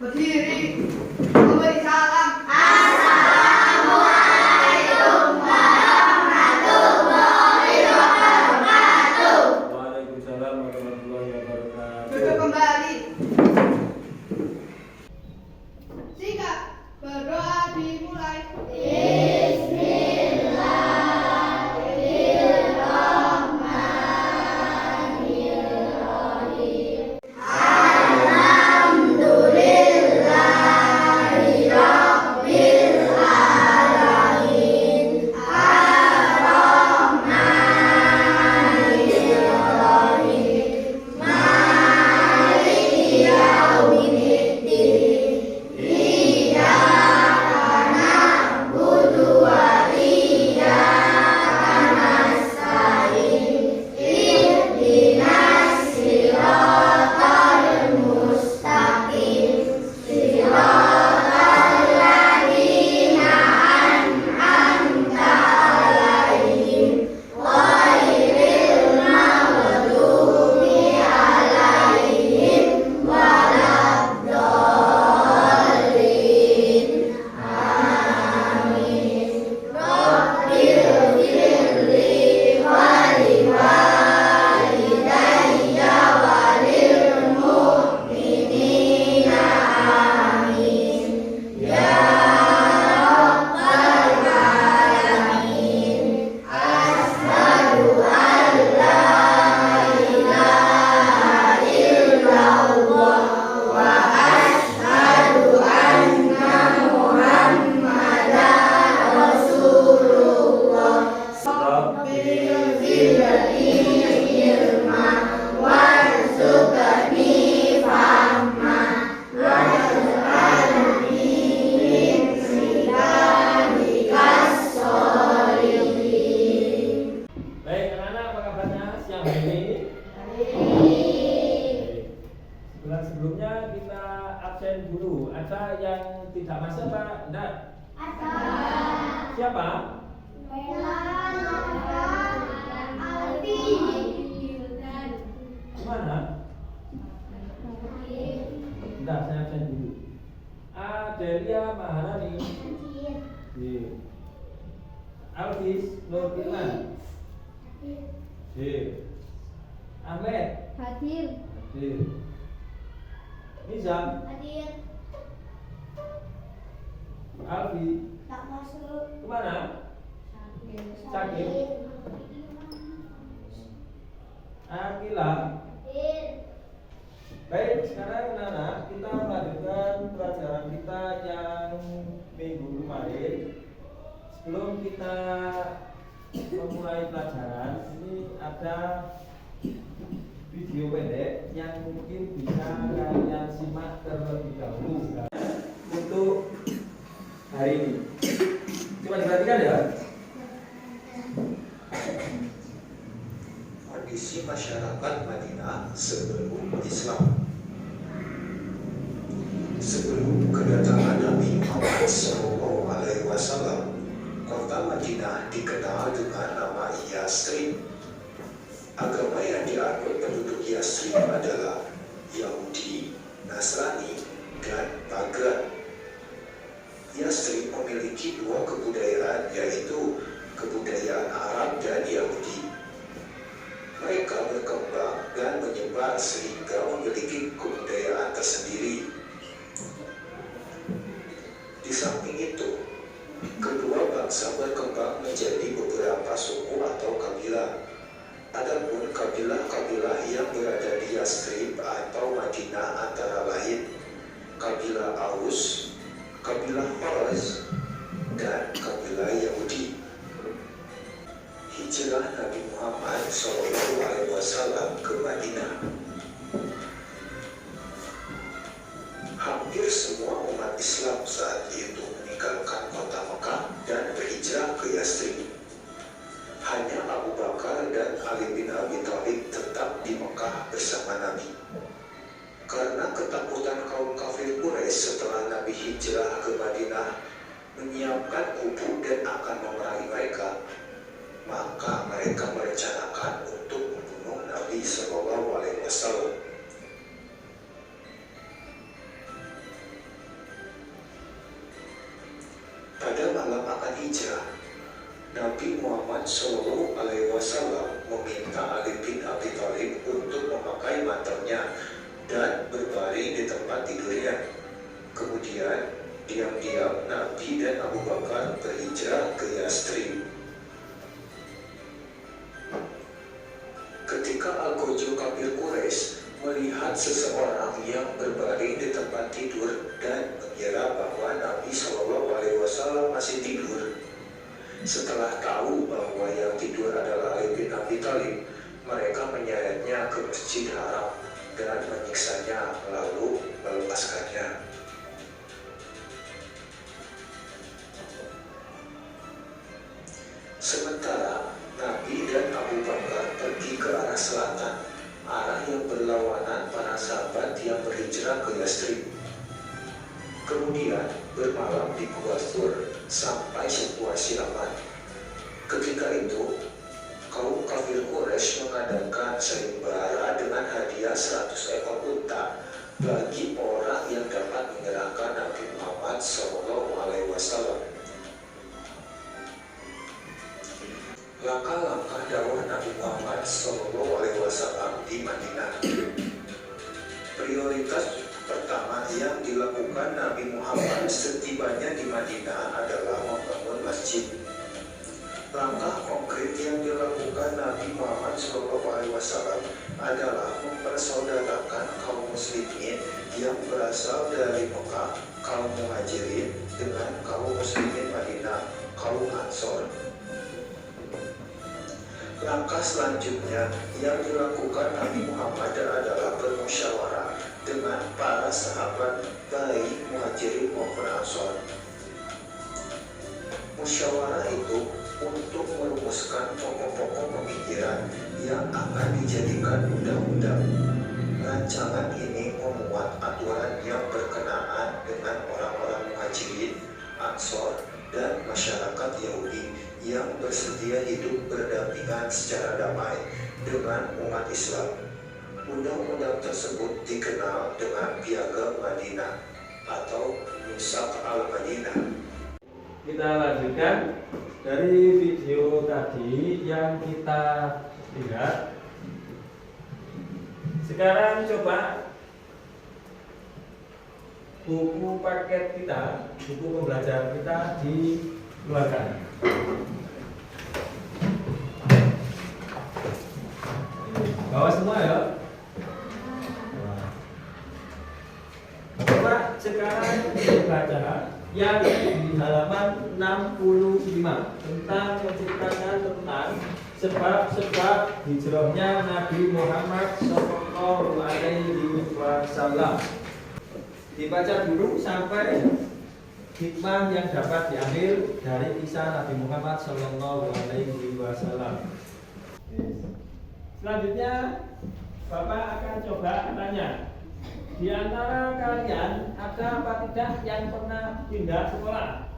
Berdiri, memberi salam. Waalaikumsalam warahmatullahi wabarakatuh. Duduk kembali. Sikap berdoa dimulai. Baik anak-anak, apa kabarnya siang hari ini? Bulan sebelumnya kita absen dulu. Ada yang tidak masuk Pak? Enggak? Ada. Siapa? Bella, Nora, Alfi, Mana? Enggak, saya absen dulu. Adelia Maharani. Iya. Alvis Nur Firman. Iya. Ahmed. Hadir. Hadir. Nizam. Hadir. Alfi. Tak masuk. Kemana? Sakit. Akila. Hadir. Baik, sekarang anak-anak kita melanjutkan pelajaran kita yang minggu kemarin. Sebelum kita memulai pelajaran, ini ada video pendek yang mungkin bisa kalian simak terlebih dahulu untuk hari ini. Coba diperhatikan ya. Kondisi masyarakat Madinah sebelum Islam. Sebelum kedatangan Nabi Muhammad SAW, kota Madinah dikenal dengan nama Yasrib. Agama yang dianut penduduk Yasrib adalah Yahudi, Nasrani, dan Pagan. Yasrib memiliki dua kebudayaan, yaitu kebudayaan Arab dan Yahudi. Mereka berkembang dan menyebar sehingga memiliki kebudayaan tersendiri. Di samping itu, kedua bangsa berkembang menjadi beberapa suku atau kabilah. Adapun kabilah-kabilah yang berada di Yasrib atau Madinah antara lain kabilah Aus, kabilah Khawarij, dan kabilah Yahudi. Hijrah Nabi Muhammad SAW ke Madinah. Hampir semua umat Islam saat itu meninggalkan kota Mekah dan berhijrah ke Yasrib. Hanya Abu Bakar dan Ali bin Abi Thalib tetap di Mekah bersama Nabi. Karena ketakutan kaum kafir Quraisy setelah Nabi hijrah ke Madinah menyiapkan kubu dan akan memerangi mereka, maka mereka merencanakan untuk membunuh Nabi SAW. akan hijrah. Nabi Muhammad SAW meminta Ali bin Abi Thalib untuk memakai mantelnya dan berbaring di tempat tidurnya. Kemudian diam-diam Nabi dan Abu Bakar berhijrah ke Yastrib. Ketika Al-Ghazw kafir Quraisy melihat seseorang yang berbaring di tempat tidur dan mengira bahwa Nabi SAW masih tidur. Setelah tahu bahwa yang tidur adalah Ali bin Abi Thalib, mereka menyeretnya ke Masjid Haram dan menyiksanya lalu melepaskannya. Sementara Nabi dan Abu Bakar pergi ke arah selatan, arah yang berlawanan para sahabat yang berhijrah ke Yastrib. Kemudian bermalam di Gua Thur sampai situasi aman. Ketika itu, kaum kafir Quraisy mengadakan sayembara dengan hadiah 100 ekor unta bagi orang yang dapat menyerahkan Nabi Muhammad SAW. Langkah-langkah dakwah Nabi Muhammad SAW di Madinah. Prioritas pertama yang dilakukan Nabi Muhammad setibanya di Madinah adalah membangun masjid. Langkah konkret yang dilakukan Nabi Muhammad SAW adalah mempersaudarakan kaum muslimin yang berasal dari Mekah, kaum Muhajirin, dengan kaum muslimin Madinah, kaum Ansor. Langkah selanjutnya yang dilakukan Nabi Muhammad adalah bermusyawarah dengan para sahabat baik Muhajirin maupun Ansor. Musyawarah itu untuk merumuskan pokok-pokok pemikiran yang akan dijadikan undang-undang. Rancangan ini memuat aturan yang berkenaan dengan orang-orang Muhajirin, Ansor, dan masyarakat Yahudi yang bersedia hidup berdampingan secara damai dengan umat Islam. Undang-undang tersebut dikenal dengan Piagam Madinah atau Mitsaq al-Madinah. Kita lanjutkan dari video tadi yang kita lihat. Sekarang coba buku paket kita, buku pembelajaran kita dikeluarkan. Bawa semua ya. Coba sekarang dibaca yang di halaman 65 tentang menceritakan tentang sebab-sebab hijrahnya Nabi Muhammad SAW. Dibaca dulu sampai hikmah yang dapat diambil dari kisah Nabi Muhammad SAW. Selanjutnya Bapak akan coba tanya, di antara kalian ada apa tidak yang pernah pindah sekolah?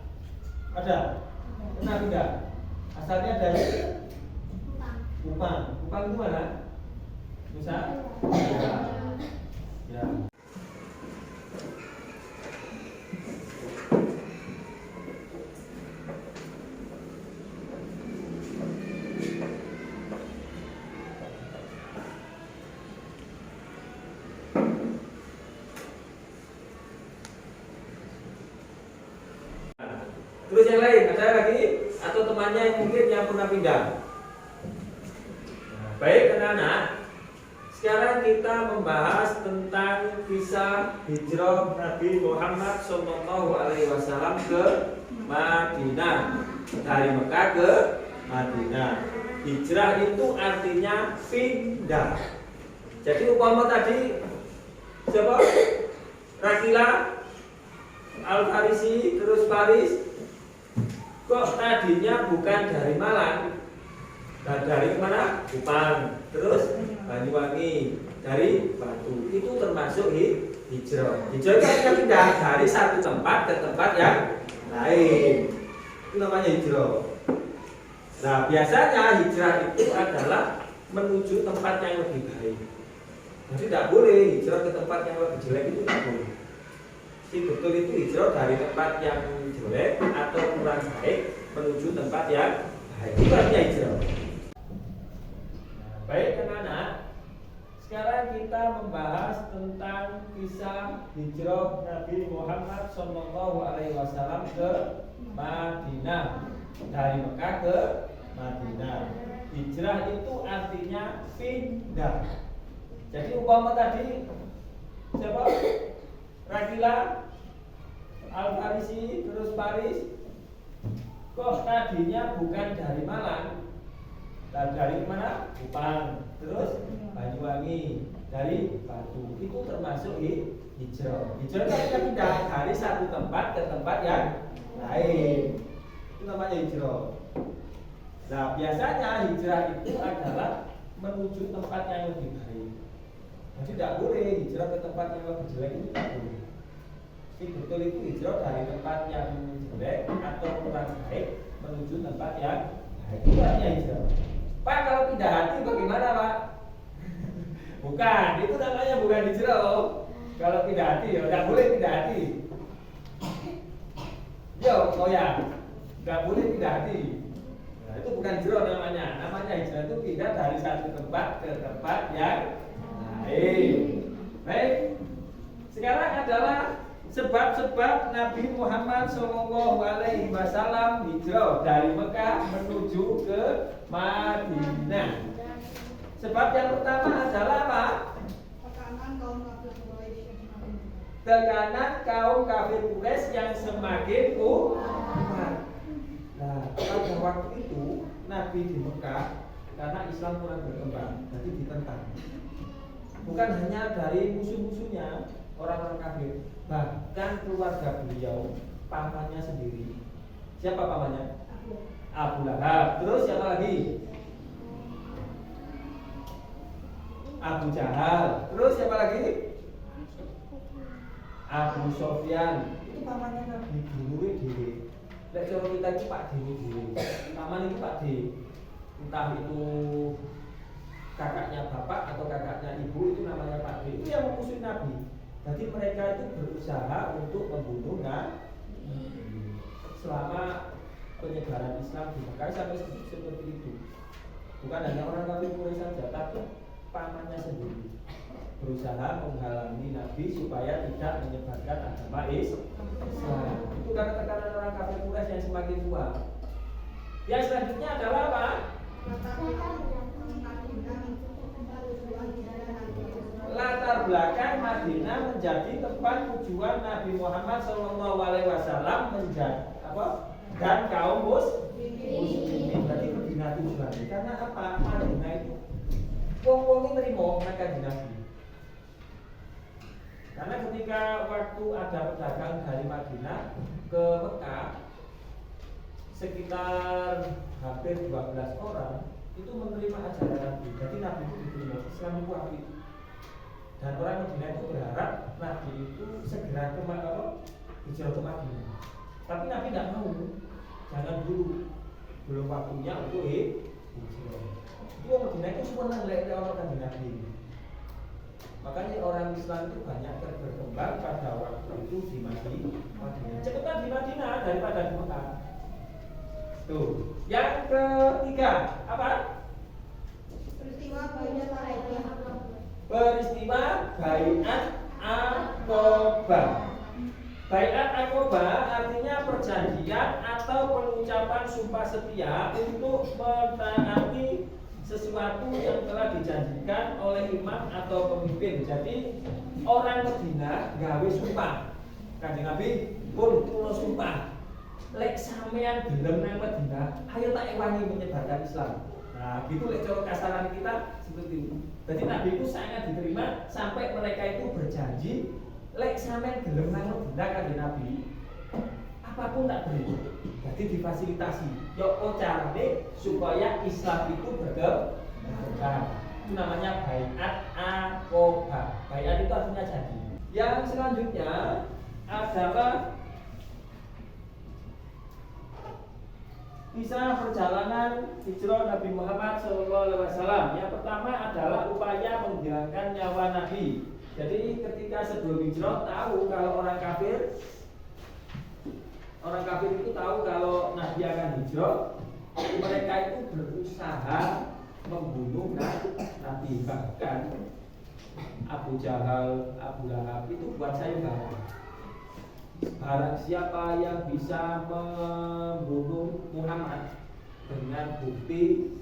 Ada? Pernah pindah? Asalnya dari Kupang. Kupang itu mana? Nusa? Ya. Terus yang lain, ada lagi atau temannya yang mungkin yang pernah pindah? Nah, baik anak-anak, sekarang kita membahas tentang kisah hijrah Nabi Muhammad SAW ke Madinah, dari Mekah ke Madinah. Hijrah itu artinya pindah. Jadi umpama tadi siapa? Rakila, Al-Farisi, terus Paris. Kok tadinya bukan dari Malang, dan dari mana? Kupang, terus Banyuwangi, dari Batu. Itu termasuk hijrah. Hijrah itu artinya pindah dari satu tempat ke tempat yang lain. Itu namanya hijrah. Nah, biasanya hijrah itu adalah menuju tempat yang lebih baik. Jadi tidak boleh hijrah ke tempat yang lebih jelek, itu tidak boleh. Sing betul itu hijrah dari tempat yang jelek atau kurang baik menuju tempat yang baik. Itu artinya hijrah. Nah, baik anak-anak, sekarang kita membahas tentang kisah hijrah Nabi Muhammad SAW ke Madinah, dari Mekah ke Madinah. Hijrah itu artinya pindah. Jadi umpama tadi siapa? Rakila, Al-Farisi, terus Paris. Kok tadinya bukan dari Malang, dari mana? Kupang, terus Banyuwangi, dari Batu. Itu termasuk hijrah. Hijrah itu artinya pindah dari satu tempat ke tempat yang lain. Itu namanya hijrah. Nah, biasanya hijrah itu adalah menuju tempat yang lebih baik. Jadi tidak boleh hijrah ke tempat yang lebih jelek, itu tidak boleh. Jadi betul itu hijrah dari tempat yang jelek atau kurang baik menuju tempat yang baik. Itu artinya hijrah. Pak, kalau pindah hati bagaimana, Pak? Bukan, itu namanya bukan hijrah loh. Kalau pindah hati, ya tidak boleh pindah hati. Yo, koyak, tidak boleh pindah hati. Nah, itu bukan hijrah namanya. Namanya hijrah itu pindah dari satu tempat ke tempat yang lain. Baik. Sekarang adalah sebab-sebab Nabi Muhammad SAW hijrah dari Mekah menuju ke Madinah. Sebab yang pertama adalah apa? Tekanan kaum kafir Quraisy yang semakin kuat. Nah, pada waktu itu Nabi di Mekah karena Islam kurang berkembang, jadi ditentang. Bukan hanya dari musuh-musuhnya orang-orang kafir, bahkan keluarga beliau, pamannya sendiri. Siapa pamannya? Abu Lahab. Terus siapa lagi? Abu Jahal. Terus siapa lagi? Abu Sofyan. Itu pamannya Nabi, dulu dhewe. Lek cara kita itu Pak dhewe. Paman itu Pak D. Entah itu kakaknya bapak atau kakaknya ibu, itu namanya Pak D. Itu yang memusuhi Nabi. Jadi mereka itu berusaha untuk membunuh Nabi. Selama penyebaran Islam di Mekah sampai seperti itu. Bukan hanya orang kafir Quraisy saja, tapi pamannya sendiri berusaha menghalangi Nabi supaya tidak menyebarkan agama Islam. Itu karena tekanan orang kafir Quraisy yang semakin kuat. Yang selanjutnya adalah apa? Latar belakang Madinah menjadi tempat tujuan Nabi Muhammad SAW menjadi apa? Dan kaum muslimin. Berarti Madinah tujuannya karena apa? Madinah itu wong-wong ini nerimo mereka di Nabi. Karena ketika waktu ada pedagang dari Madinah ke Mekah sekitar hampir 12 orang itu menerima ajaran Nabi. Jadi Nabi itu diterima, Islam itu apik. Dan orang Madinah itu berharap Nabi itu segera ke hijrah ke Madinah. Tapi Nabi tidak mau, jangan dulu, belum waktunya untuk hijrah. Itu orang Madinah itu semua ngelek orang Nabi. Makanya orang Islam itu banyak berkembang pada waktu itu di Madinah. Cepetan di Madinah daripada di Mekah. Tuh. Yang ketiga apa? Peristiwa Baiat Aqobah. Baiat Aqobah artinya perjanjian atau pengucapan sumpah setia untuk mentaati sesuatu yang telah dijanjikan oleh imam atau pemimpin. Jadi orang Madinah gawe sumpah. Kanjeng Nabi pun kula sumpah. Lek sampean gelem nang Madinah, ayo tak ewangi menyebarkan Islam. Nah, gitu lek cara kasaran kita seperti itu. Jadi Nabi itu sangat diterima sampai mereka itu berjanji, lek sampean gelem nang Madinah kanjeng Nabi, apapun tak beri. Jadi difasilitasi. Yo carane supaya Islam itu berkembang. Itu namanya baiat aqobah. Baiat itu artinya janji. Yang selanjutnya adalah kisah perjalanan hijrah Nabi Muhammad SAW. Yang pertama adalah upaya menghilangkan nyawa Nabi. Jadi ketika sebelum hijrah tahu kalau orang kafir itu tahu kalau Nabi akan hijrah, mereka itu berusaha membunuh Nabi. Bahkan Abu Jahal, Abu Lahab itu buat sayembara. Barang siapa yang bisa membunuh Muhammad dengan bukti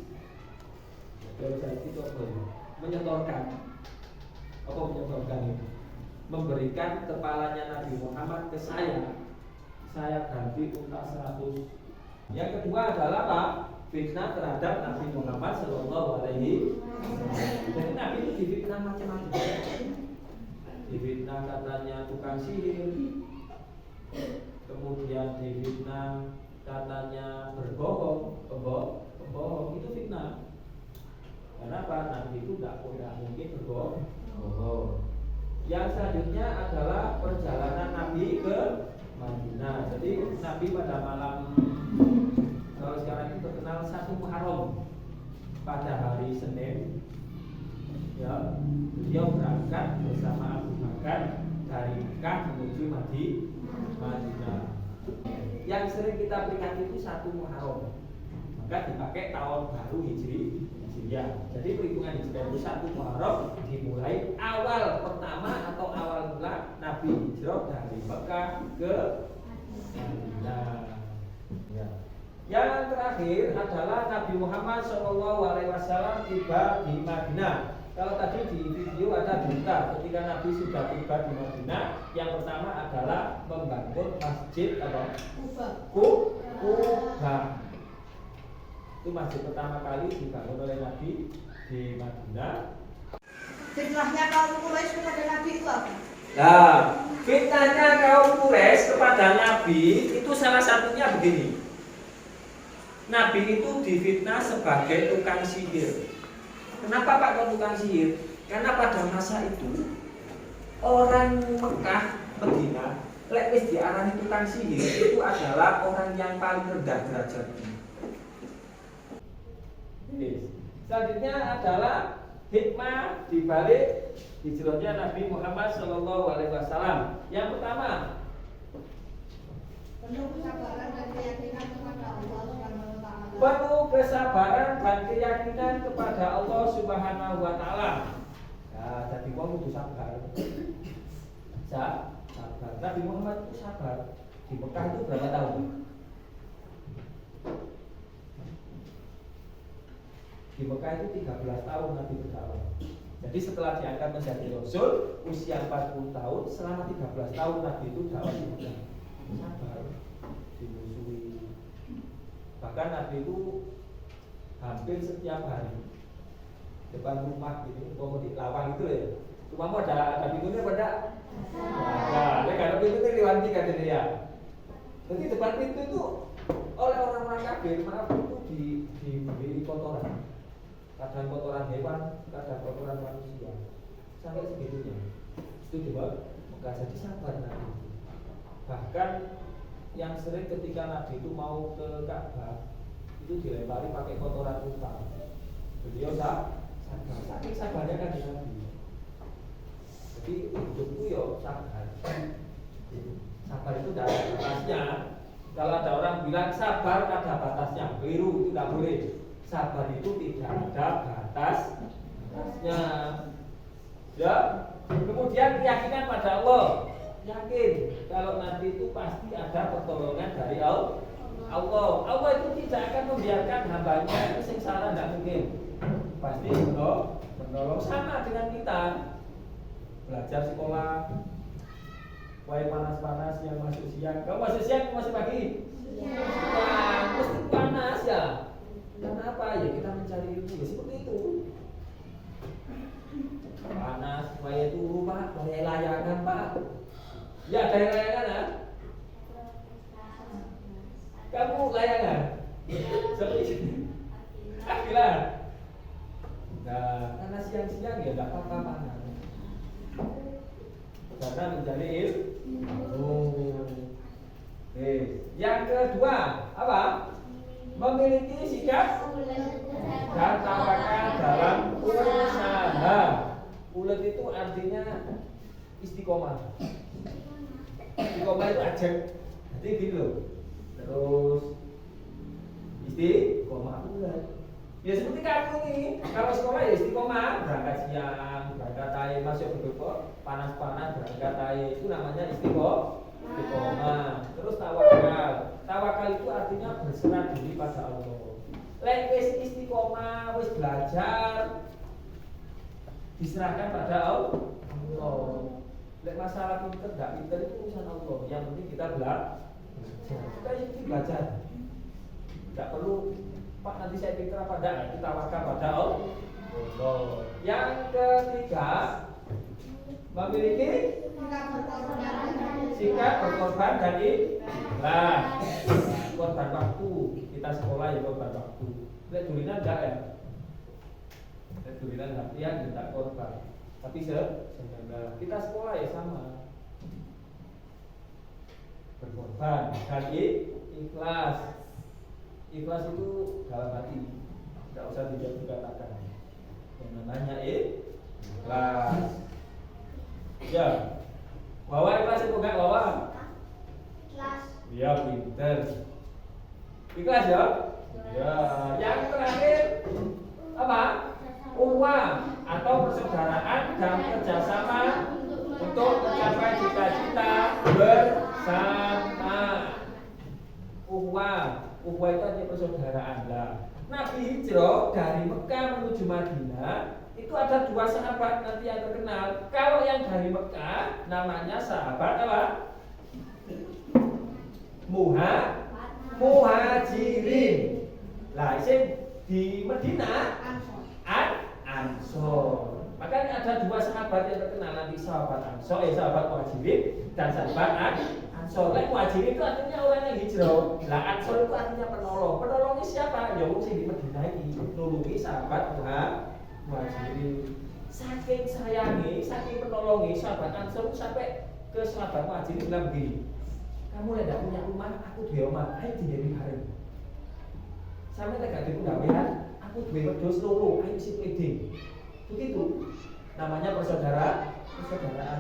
itu menyetorkan itu, memberikan kepalanya Nabi Muhammad ke saya ganti unta 100. Yang kedua adalah apa? Fitnah terhadap Nabi Muhammad Sallallahu Alaihi Wasallam. Jadi Nabi itu difitnah macam-macam. Difitnah katanya tukang sihir, kemudian difitnah katanya berbohong, pembohong itu fitnah. Kenapa? Nabi itu tidak mungkin berbohong. Yang selanjutnya adalah perjalanan Nabi ke Madinah. Jadi Nabi pada malam, kalau sekarang itu terkenal 1 Muharram, pada hari Senin, ya, beliau berangkat bersama Abu Bakar dari Mekah menuju Madinah. Yang sering kita peringati itu 1 Muharram, maka dipakai tahun baru Hijriah. Jadi perhitungan Hijriah itu 1 Muharram dimulai awal pertama atau awal mula Nabi hijrah dari Mekah ke Madinah. Ya. Yang terakhir adalah Nabi Muhammad SAW tiba di Madinah. Kalau tadi di video ada berita ketika Nabi sudah tiba di Madinah, yang pertama adalah membangun masjid Quba. Itu masjid pertama kali dibangun oleh Nabi di Madinah. Fitnahnya kaum Quraisy kepada Nabi itu apa? Nah, fitnahnya kaum Quraisy kepada Nabi itu salah satunya begini. Nabi itu difitnah sebagai tukang sihir. Kenapa Pak kok tukang sihir? Karena pada masa itu orang Mekah, Madinah, lek wis diarani tukang sihir itu adalah orang yang paling rendah derajatnya. Selanjutnya adalah hikmah dibalik hijrahnya Nabi Muhammad SAW. Yang pertama, Penuh kesabaran dan keyakinan kepada Allah Subhanahu wa taala. penuh kesabaran dan keyakinan kepada Allah Subhanahu wa taala. Nah, jadi wong kudu sabar. Sabar. Nabi Muhammad itu sabar. Di Mekah itu berapa tahun? Di Mekah itu 13 tahun Nabi berdakwah. Jadi setelah diangkat menjadi Rasul usia 40 tahun, selama 13 tahun Nabi itu dakwah di Mekah. Sabar, dimusuhi. Bahkan Nabi itu hampir setiap hari depan rumah gitu, mau di lawang itu ya. Rumahmu ada pintunya pada? Nah, kalau pintu itu diwanti kan dia. Jadi depan pintu itu oleh orang-orang kafir, maaf itu diberi kotoran. Kadang kotoran hewan, kadang kotoran manusia. Sampai segitunya. Itu coba Mekah, jadi sabar Nabi. Bahkan yang sering ketika Nabi itu mau ke Ka'bah itu dilempari pakai kotoran unta. Beliau sabar, saking sabarnya kan Nabi. Jadi hidupku yo sabar. Sabar itu tidak ada batasnya. Kalau ada orang bilang sabar ada batasnya, keliru, itu tidak boleh. Sabar itu tidak ada batasnya. Ya. Kemudian keyakinan pada Allah. Yakin kalau nanti itu pasti ada pertolongan dari Allah. Allah itu tidak akan membiarkan hambanya itu sengsara, tidak mungkin. Pasti menolong. Sama dengan kita belajar sekolah. Wah panas-panas yang masuk siang. Kamu masuk siang, masuk pagi? Siang. Mesti panas ya. Karena apa ya, kita mencari ilmu ya seperti itu. Panas, waya turu Pak, waya layangan Pak. Ya ada yang layangan ya? Kamu layangan? Seperti gila. Nah, karena siang-siang ya tidak apa-apa panas. Karena mencari ilmu. Yang kedua apa? Memiliki sikap dan tawakal dalam usaha. Ulet itu artinya istiqomah. Istiqomah itu ajak. Jadi gini loh. Terus istiqomah bulan. Ya seperti kamu nih. Kalau sekolah ya istiqomah, berangkat siang, berangkat tayi, masuk berdoa, panas-panas berangkat tayi. Itu namanya istiqomah. Terus tawakal. Tawakal itu artinya berserah diri pada Allah. Lek wis istiqomah, wis belajar, diserahkan pada Allah. Lek masalah pinter, tidak pinter itu urusan Allah. Yang penting kita belajar. Kita ini belajar. Tidak perlu, Pak nanti saya pinter apa enggak, kita tawakal pada Allah. Yang ketiga, memiliki sikap berkorban dan ikhlas. Korban waktu, kita sekolah ya korban waktu. Lek dulinan enggak ya? Lek dulinan latihan tidak korban. Tapi sebenarnya kita sekolah ya sama, berkorban dan ikhlas. Ikhlas itu dalam hati, tidak usah dikatakan. Yang namanya ikhlas. Ya, Wawa ikhlas itu enggak Wawa? Ikhlas. Ya pinter. Ikhlas ya? Ya. Yang terakhir apa? Uang atau persaudaraan dan kerjasama untuk mencapai cita-cita bersama. Uang itu artinya persaudaraan lah. Nabi hijrah dari Mekah menuju Madinah itu ada dua sahabat nanti yang terkenal. Kalau yang dari Mekah namanya sahabat apa? Muhajirin. Lah isim di Madinah Ansor. Makanya ada dua sahabat yang terkenal nanti sahabat Ansor, sahabat Muhajirin dan sahabat Ansor. Muhajirin itu artinya orang yang hijrah. Lah Ansor itu artinya penolong. Penolongnya siapa? Ya wong sing di Madinah iki nulungi sahabat Muhajirin. Saking sayangi, saking penolongi sahabat Ansor sampai ke sahabat Muhajirin bilang begini, kamu tidak punya rumah, aku di rumah, ayo dijadi bareng. Sampai tidak ada gawean, aku duwe wedhus loro, ayo isi pleding. Begitu. Namanya persaudaraan.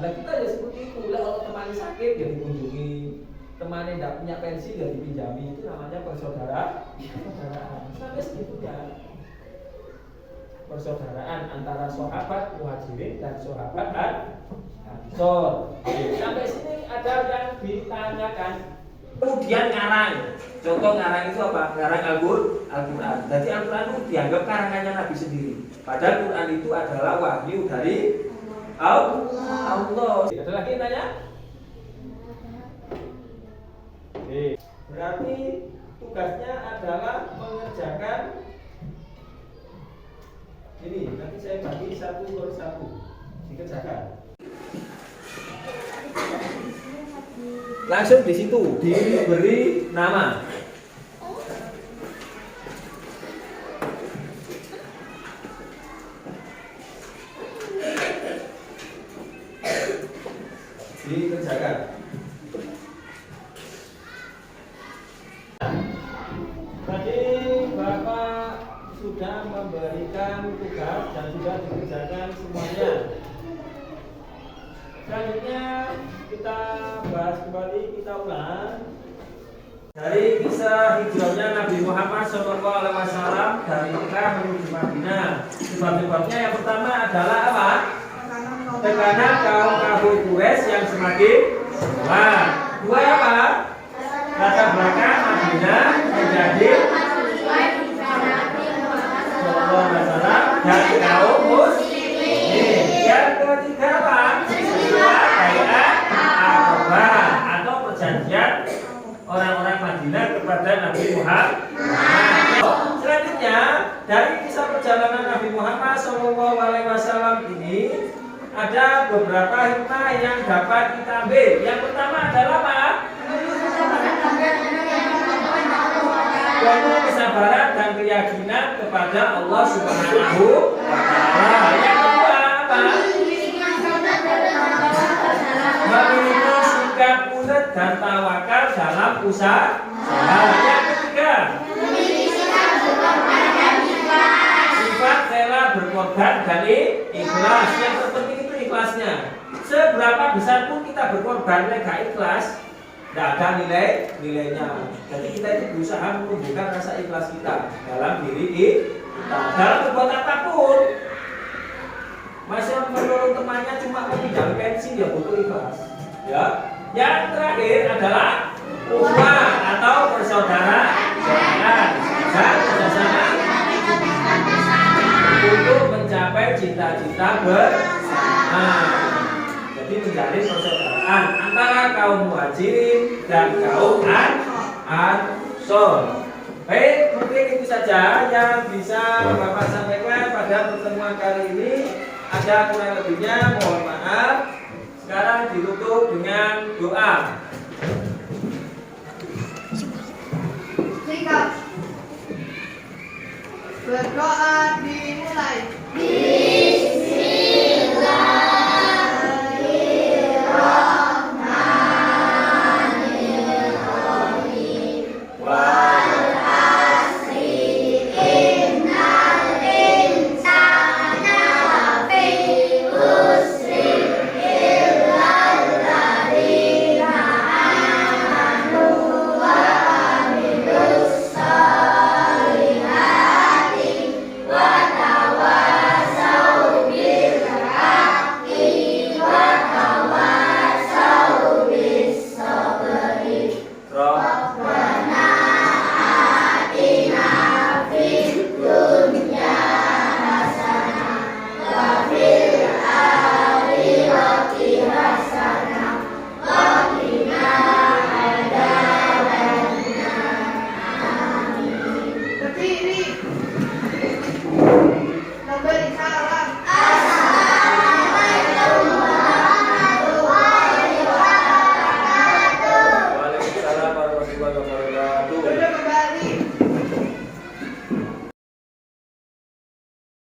Lah kita ya seperti itu. Lah kalau temannya sakit ya dikunjungi, temannya tidak punya pensi ya dipinjami. Itu namanya persaudaraan. Sampai segitunya. Persaudaraan antara sahabat Muhajirin dan sahabat Ansor. Sampai sini ada yang ditanyakan. Kemudian ngarang. Contoh ngarang itu apa? Ngarang Al-Quran. Jadi Al-Quran itu dianggap karangannya Nabi sendiri. Padahal Quran itu adalah wahyu dari Allah. Ada lagi yang tanya? Oke. Berarti tugasnya adalah mengerjakan ini. Nanti saya bagi satu per satu. Dikerjakan. Langsung di situ diberi nama. Dikerjakan. Tadi Bapak sudah memberikan tugas dan sudah dikerjakan semuanya. Selanjutnya kita bahas kembali, kita ulang dari kisah hijrahnya Nabi Muhammad SAW dari Mekah menuju Madinah. Sebab-sebabnya yang pertama adalah apa? Tekanan kaum kafir Quraisy yang semakin kuat. Dua apa? Latar belakang Madinah menjadi dan kaum muslimin. Yang ketiga apa? Atau perjanjian orang-orang Madinah kepada Nabi Muhammad. Selanjutnya dari kisah perjalanan Nabi Muhammad SAW ini ada beberapa hikmah yang dapat kita ambil. Yang pertama adalah apa? Yaitu kesabaran dan keyakinan kepada Allah Subhanahu wa Ta'ala. Yang kedua apa? Memiliki sikap ulet dan tawakal dalam usaha. Yang ketiga, sifat rela berkorban berkorban dan ikhlas. Yang terpenting itu ikhlasnya. Seberapa besar pun kita berkorban gak ikhlas, tidak ada nilainya. Jadi kita itu berusaha menumbuhkan rasa ikhlas kita dalam diri kita, dalam berbuat apapun. Masih menolong temannya cuma mau pinjam pensi, ya butuh ikhlas. Ya. Yang terakhir adalah umat atau persaudaraan dan kerjasama untuk mencapai cita-cita bersama. Jadi menjalin persaudaraan antara kaum muhajirin dan kaum ansor. Baik, mungkin itu saja yang bisa Bapak sampaikan pada pertemuan kali ini. Ada kurang lebihnya, mohon maaf. Sekarang ditutup dengan doa. Sikap. Berdoa dimulai. Waalaikumsalam warahmatullahi wabarakatuh.